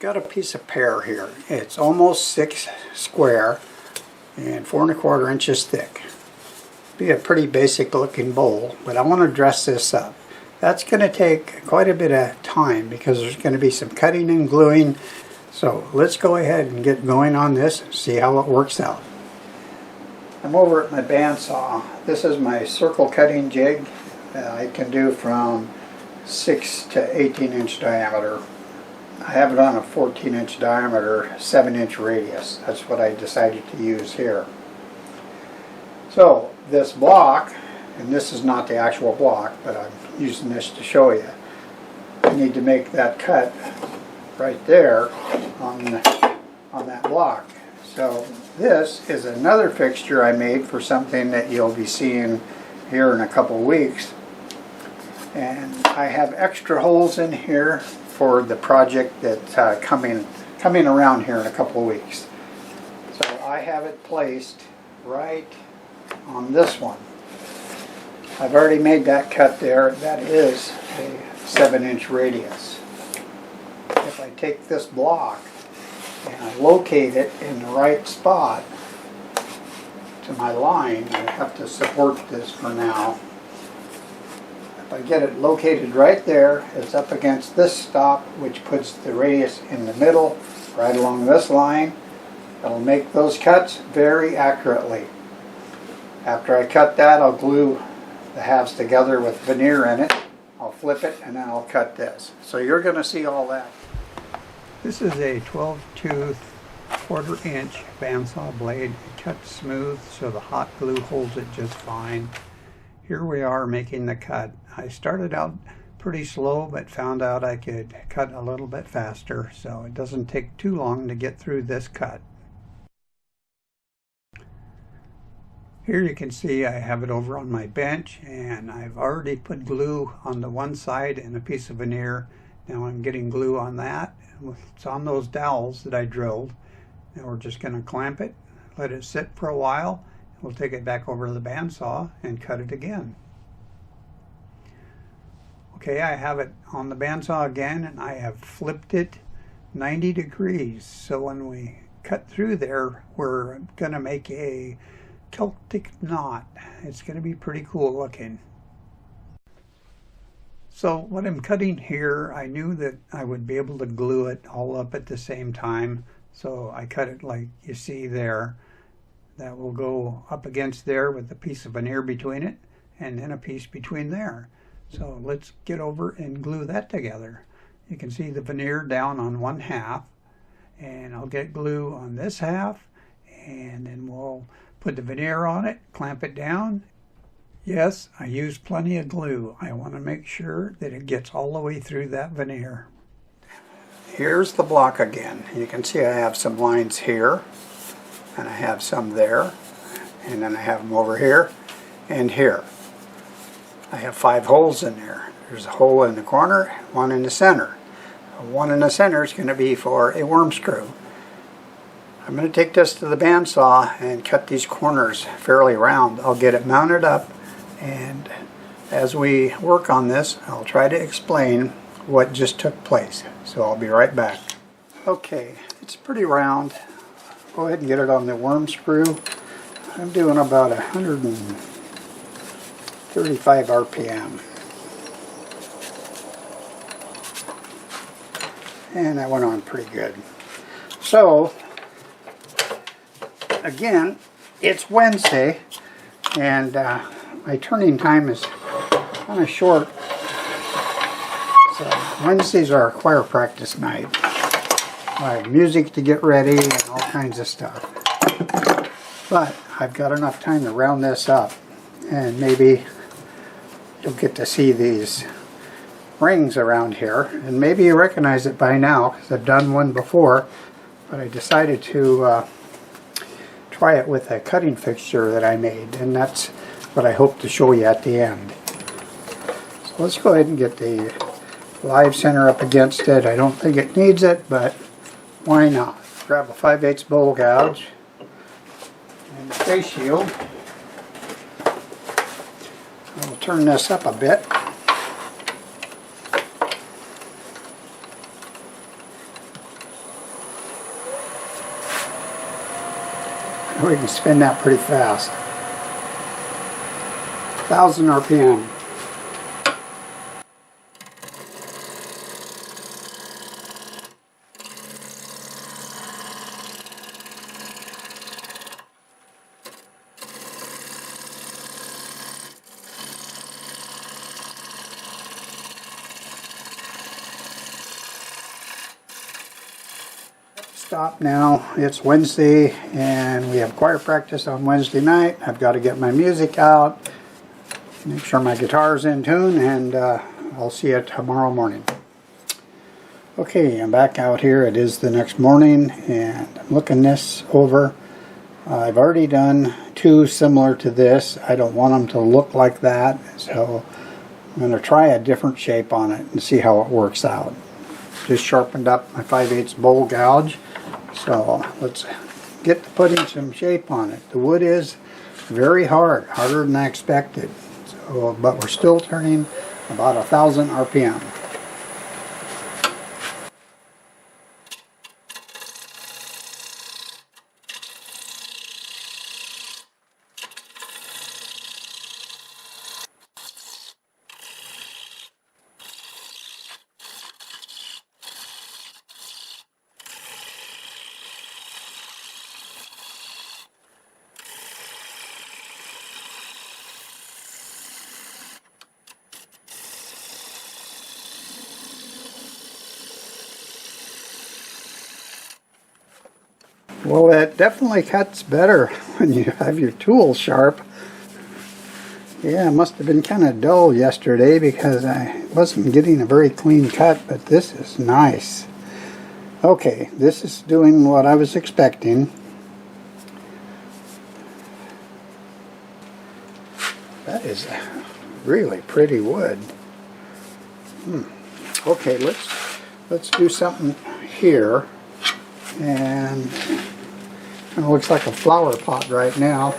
Got a piece of pear here. It's almost 6 square and 4 1/4 inches thick. Be a pretty basic looking bowl, but I want to dress this up. That's going to take quite a bit of time because there's going to be some cutting and gluing. So let's go ahead and get going on this and see how it works out. I'm over at my bandsaw. This is my circle cutting jig. I can do from 6 to 18 inch diameter. I have it on a 14 inch diameter, 7 inch radius. That's what I decided to use here. So this block, and this is not the actual block, but I'm using this to show you. I need to make that cut right there on that block. So this is another fixture I made for something that you'll be seeing here in a couple weeks. And I have extra holes in here for the project that's coming around here in a couple of weeks. So I have it placed right on this one. I've already made that cut there. That is a 7 inch radius. If I take this block and I locate it in the right spot to my line, I have to support this for now. If I get it located right there, it's up against this stop, which puts the radius in the middle, right along this line. It'll make those cuts very accurately. After I cut that, I'll glue the halves together with veneer in it. I'll flip it and then I'll cut this. So you're going to see all that. This is a 12-tooth 1/4 inch bandsaw blade. It cuts smooth so the hot glue holds it just fine. Here we are making the cut. I started out pretty slow but found out I could cut a little bit faster, so it doesn't take too long to get through this cut. Here you can see I have it over on my bench, and I've already put glue on the one side and a piece of veneer. Now I'm getting glue on that. It's on those dowels that I drilled. Now we're just going to clamp it, let it sit for a while. We'll take it back over to the bandsaw and cut it again. Okay, I have it on the bandsaw again, and I have flipped it 90 degrees. So when we cut through there, we're going to make a Celtic knot. It's going to be pretty cool looking. So what I'm cutting here, I knew that I would be able to glue it all up at the same time. So I cut it like you see there. That will go up against there with a piece of veneer between it, and then a piece between there. So let's get over and glue that together. You can see the veneer down on one half, and I'll get glue on this half, and then we'll put the veneer on it, clamp it down. Yes, I use plenty of glue. I want to make sure that it gets all the way through that veneer. Here's the block again. You can see I have some lines here, and I have some there, and then I have them over here and here. I have 5 holes in there. There's a hole in the corner, one in the center. One in the center is going to be for a worm screw. I'm going to take this to the bandsaw and cut these corners fairly round. I'll get it mounted up, and as we work on this, I'll try to explain what just took place. So I'll be right back. Okay, it's pretty round. Go ahead and get it on the worm screw. I'm doing about 135 RPM. And that went on pretty good. So, again, it's Wednesday, and my turning time is kind of short. So Wednesdays are our choir practice night. I have music to get ready and all kinds of stuff. But I've got enough time to round this up, and maybe you'll get to see these rings around here, and maybe you recognize it by now because I've done one before, but I decided to try it with a cutting fixture that I made, and that's what I hope to show you at the end. So let's go ahead and get the live center up against it. I don't think it needs it, but why not? Grab a 5/8 bowl gouge and the face shield. I'll turn this up a bit. We can spin that pretty fast. 1000 RPM. Stop now. It's Wednesday and we have choir practice on Wednesday night. I've got to get my music out, make sure my guitar's in tune, and I'll see you tomorrow morning. Okay, I'm back out here. It is the next morning and I'm looking this over. I've already done two similar to this. I don't want them to look like that, so I'm going to try a different shape on it and see how it works out. Just sharpened up my 5/8 bowl gouge. So let's get to putting some shape on it. The wood is very hard, harder than I expected. So, but we're still turning about 1000 RPM. Well, it definitely cuts better when you have your tools sharp. Yeah, it must have been kind of dull yesterday because I wasn't getting a very clean cut, but this is nice. Okay, this is doing what I was expecting. That is really pretty wood. Okay, let's do something here. And it looks like a flower pot right now.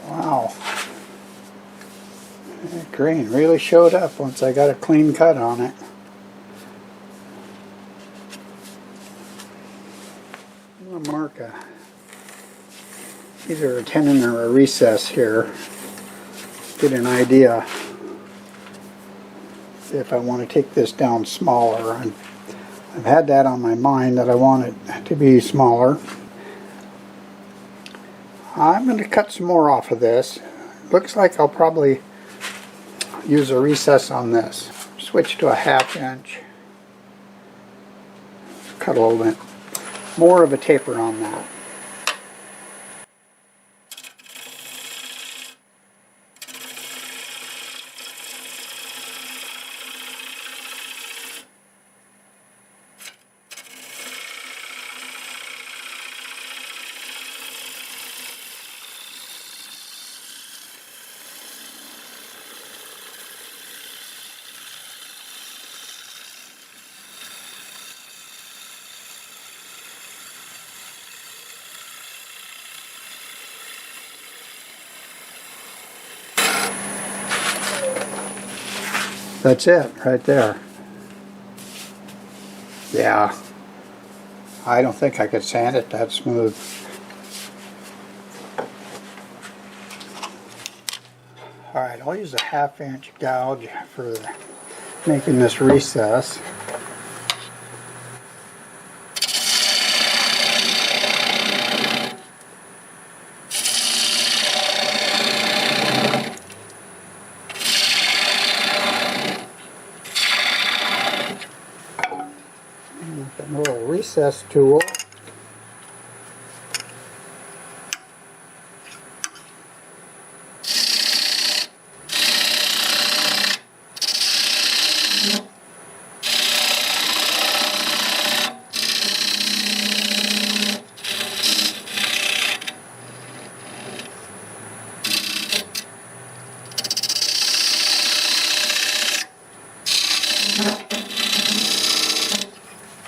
Wow. That grain really showed up once I got a clean cut on it. I'm going to mark either a tenon or a recess here. Get an idea if I want to take this down smaller. And I've had that on my mind that I want it to be smaller. I'm going to cut some more off of this. Looks like I'll probably use a recess on this. Switch to a 1/2 inch. Cut a little bit more of a taper on that. That's it right there. Yeah, I don't think I could sand it that smooth. Alright, I'll use a 1/2 inch gouge for making this recess. A little recess tool.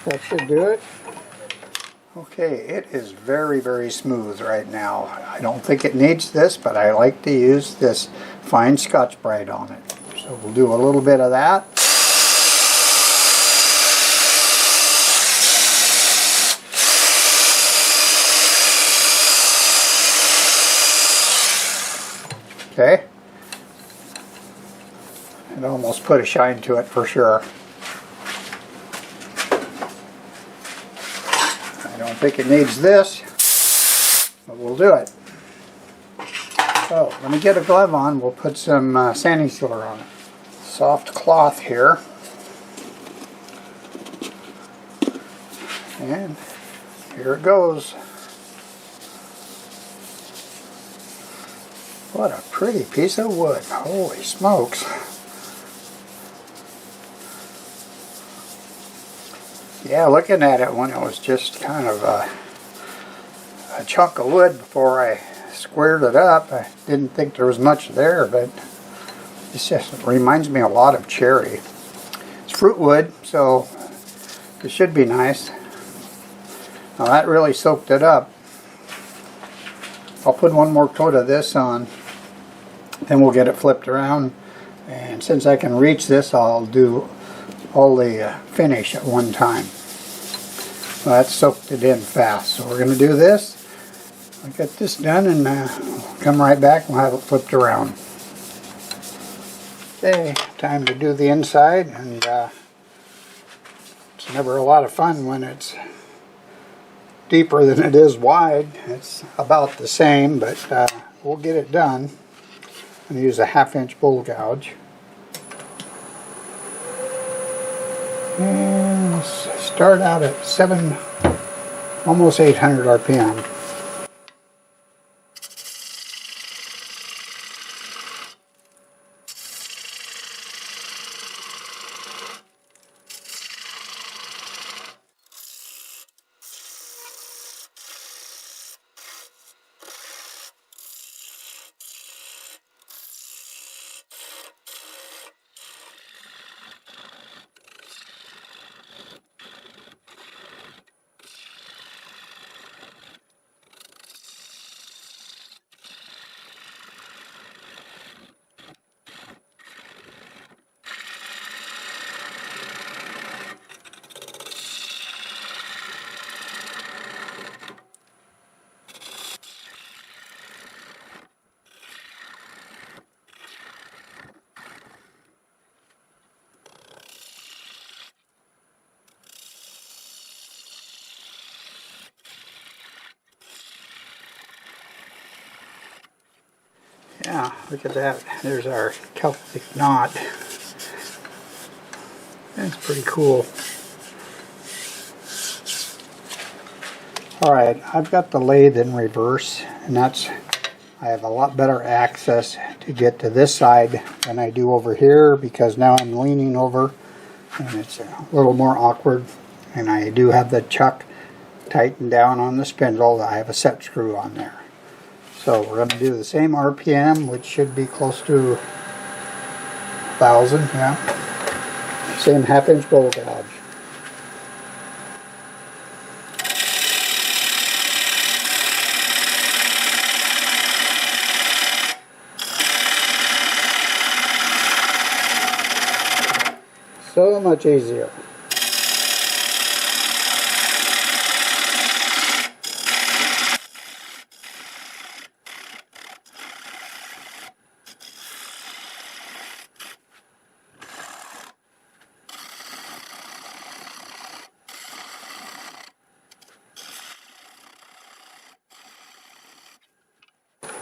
That should do it. Okay, it is very, very smooth right now. I don't think it needs this, but I like to use this fine Scotch-Brite on it. So we'll do a little bit of that. Okay. It almost put a shine to it for sure. I don't think it needs this, but we'll do it. So, let me get a glove on. We'll put some sanding sealer on it. Soft cloth here. And here it goes. What a pretty piece of wood. Holy smokes. Yeah, looking at it when it was just kind of a chunk of wood before I squared it up, I didn't think there was much there, but it just reminds me a lot of cherry. It's fruit wood, so it should be nice. Now that really soaked it up. I'll put one more coat of this on, then we'll get it flipped around, and since I can reach this, I'll do all the finish at one time. Well, that soaked it in fast, so we're going to do this. I'll get this done and we'll come right back and we'll have it flipped around. Okay, time to do the inside, and it's never a lot of fun when it's deeper than it is wide. It's about the same, but we'll get it done. I'm going to use a 1/2-inch bowl gouge. And let's start out at almost 800 RPM. Yeah, look at that. There's our Celtic knot. That's pretty cool. Alright, I've got the lathe in reverse, and I have a lot better access to get to this side than I do over here, because now I'm leaning over and it's a little more awkward, and I do have the chuck tightened down on the spindle. I have a set screw on there. So we're going to do the same RPM, which should be close to 1,000, yeah. Same 1/2-inch bowl gouge. So much easier.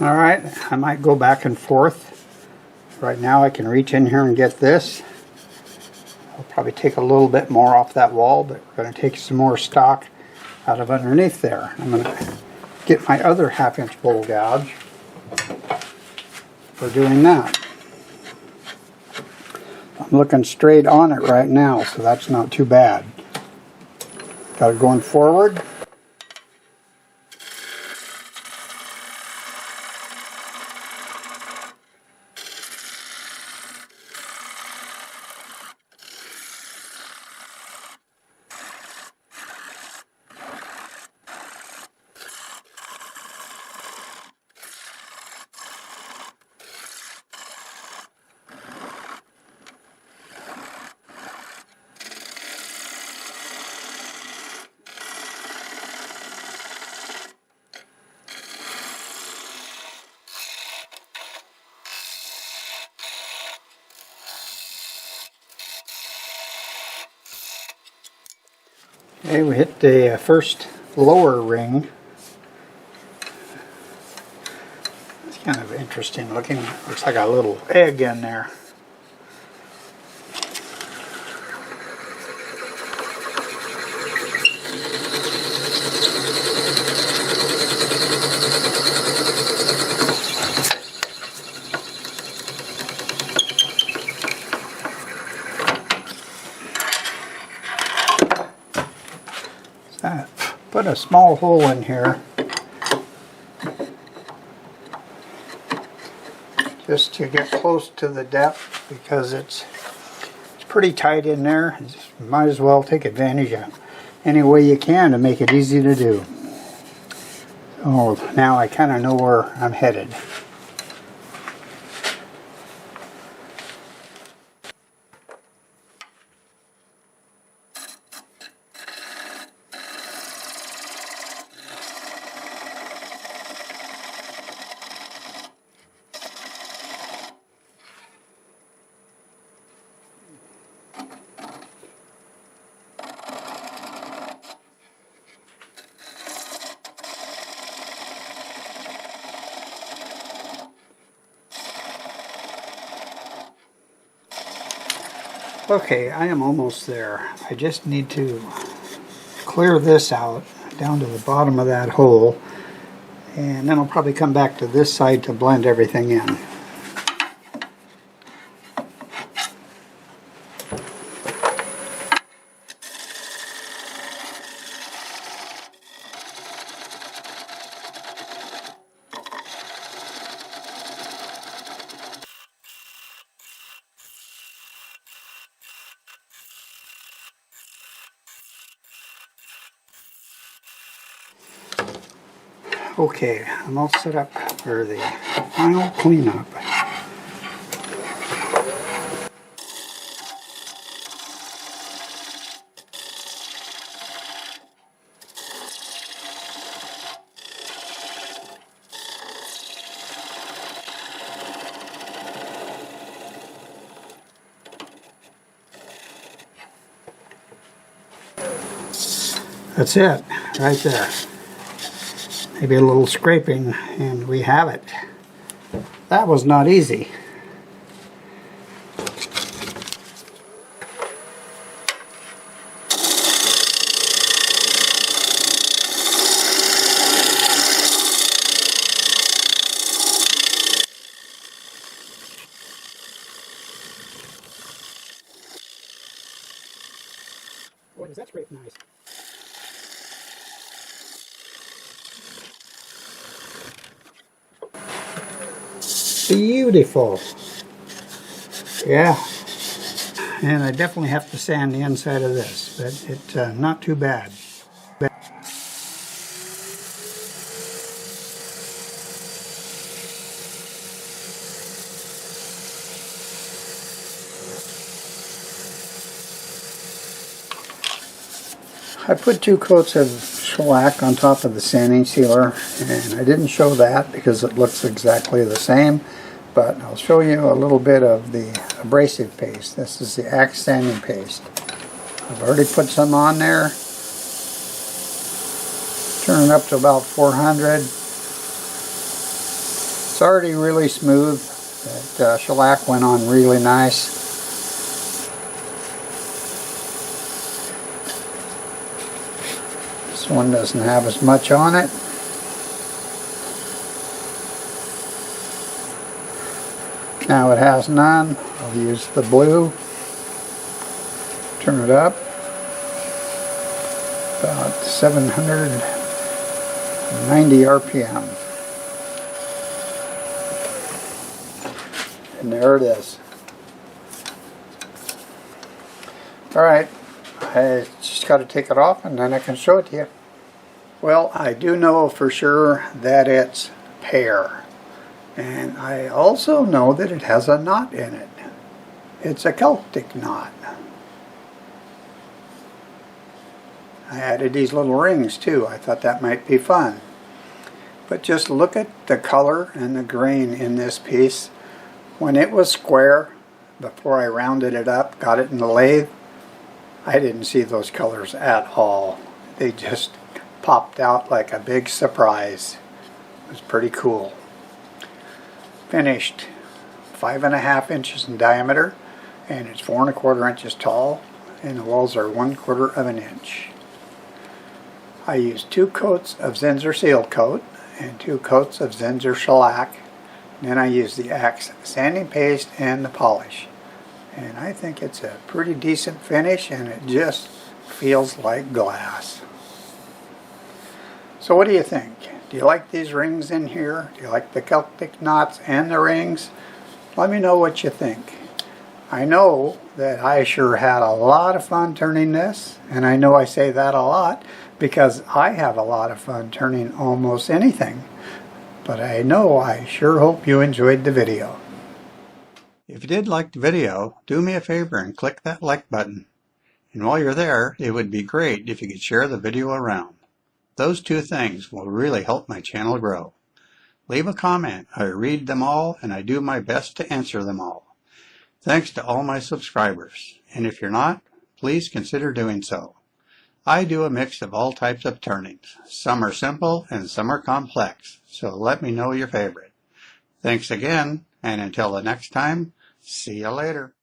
Alright, I might go back and forth. Right now I can reach in here and get this. I'll probably take a little bit more off that wall, but we're going to take some more stock out of underneath there. I'm going to get my other 1/2-inch bowl gouge for doing that. I'm looking straight on it right now, so that's not too bad. Got it going forward. Okay, we hit the first lower ring. It's kind of interesting looking. Looks like a little egg in there. Put a small hole in here just to get close to the depth, because it's pretty tight in there. You might as well take advantage of any way you can to make it easy to do. Oh, now I kind of know where I'm headed. Okay, I am almost there. I just need to clear this out down to the bottom of that hole, and then I'll probably come back to this side to blend everything in. Okay, I'm all set up for the final cleanup. That's it, right there. Maybe a little scraping and we have it. That was not easy. Boy, does that scrape nice. Beautiful. Yeah. And I definitely have to sand the inside of this, but it's not too bad. I put 2 coats of shellac on top of the sanding sealer, and I didn't show that because it looks exactly the same, but I'll show you a little bit of the abrasive paste. This is the Axe sanding paste. I've already put some on there. Turn it up to about 400. It's already really smooth. That shellac went on really nice. This one doesn't have as much on it. Now it has none. I'll use the blue. Turn it up. About 790 RPM. And there it is. Alright, I just got to take it off and then I can show it to you. Well, I do know for sure that it's Pear. And I also know that it has a knot in it. It's a Celtic knot. I added these little rings too. I thought that might be fun. But just look at the color and the grain in this piece. When it was square, before I rounded it up, got it in the lathe, I didn't see those colors at all. They just popped out like a big surprise. It was pretty cool. Finished 5.5 inches in diameter, and it's 4 1/4 inches tall, and the walls are 1/4 of an inch. I used 2 coats of Zinsser Seal Coat and 2 coats of Zinsser Shellac. Then I used the Axe sanding paste and the polish. And I think it's a pretty decent finish, and it just feels like glass. So what do you think? Do you like these rings in here? Do you like the Celtic knots and the rings? Let me know what you think. I know that I sure had a lot of fun turning this, and I know I say that a lot because I have a lot of fun turning almost anything. But I know I sure hope you enjoyed the video. If you did like the video, do me a favor and click that like button. And while you're there, it would be great if you could share the video around. Those 2 things will really help my channel grow. Leave a comment. I read them all, and I do my best to answer them all. Thanks to all my subscribers. And if you're not, please consider doing so. I do a mix of all types of turnings. Some are simple and some are complex, so let me know your favorite. Thanks again, and until the next time, see you later.